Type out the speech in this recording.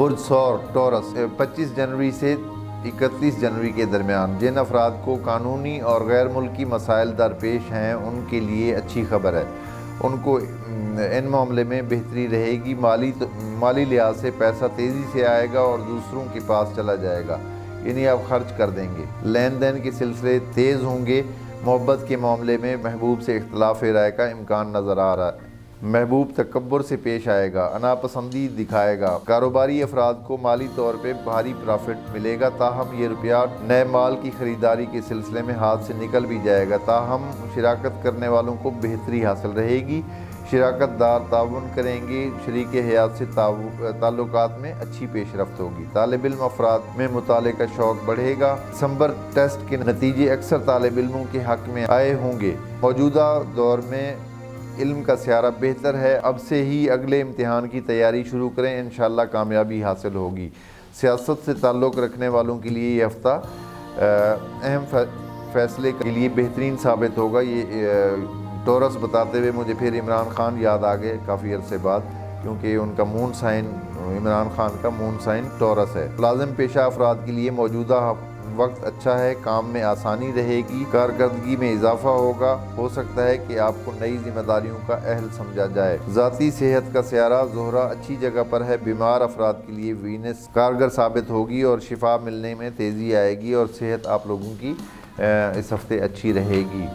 बुर्ज सौर टॉरस 25 जनवरी से 31 जनवरी के दरमियान जिन अफराद को कानूनी और गैर मुल्की मसाइल दरपेश हैं उनके लिए अच्छी खबर है। उनको इन मामले में बेहतरी रहेगी। माली लिहाज से पैसा तेज़ी से आएगा और दूसरों के पास चला जाएगा, यानी आप खर्च कर देंगे। लेन देन के सिलसिले तेज़ होंगे। मोहब्बत के मामले में महबूब से इख्तलाफ राय का इम्कान नज़र आ रहा है। महबूब तकब्बुर से पेश आएगा, अनापसंदी दिखाएगा। कारोबारी अफराद को माली तौर पे भारी प्रॉफिट मिलेगा, ताहम ये रुपया नए माल की ख़रीदारी के सिलसिले में हाथ से निकल भी जाएगा। ताहम शिराकत करने वालों को बेहतरी हासिल रहेगी। शिराकतदार ताउन करेंगे। शरीक हयात से ताल्लुकात में अच्छी पेशरफ्त होगी। तालिब इल्म अफराद में मुताले का शौक़ बढ़ेगा। दिसंबर टेस्ट के नतीजे अक्सर तालिब इल्मों के हक़ में आए होंगे। मौजूदा दौर में इल्म का सियारा बेहतर है। अब से ही अगले इम्तिहान की तैयारी शुरू करें, इंशाअल्लाह कामयाबी हासिल होगी। सियासत से ताल्लुक़ रखने वालों के लिए ये हफ़्ता अहम फ़ैसले के लिए बेहतरीन साबित होगा। ये टॉरस बताते हुए मुझे फिर इमरान खान याद आ गए काफ़ी अरसे बाद, क्योंकि उनका मून साइन, इमरान खान का मून साइन टॉरस है। लाज़िम पेशा अफराद के लिए मौजूदा वक्त अच्छा है। काम में आसानी रहेगी, कारकर्दगी में इजाफा होगा। हो सकता है कि आपको नई जिम्मेदारियों का अहल समझा जाए। ज़ाती सेहत का सियारा ज़ोहरा अच्छी जगह पर है। बीमार अफराद के लिए वीनस कारगर साबित होगी और शिफा मिलने में तेज़ी आएगी और सेहत आप लोगों की इस हफ्ते अच्छी रहेगी।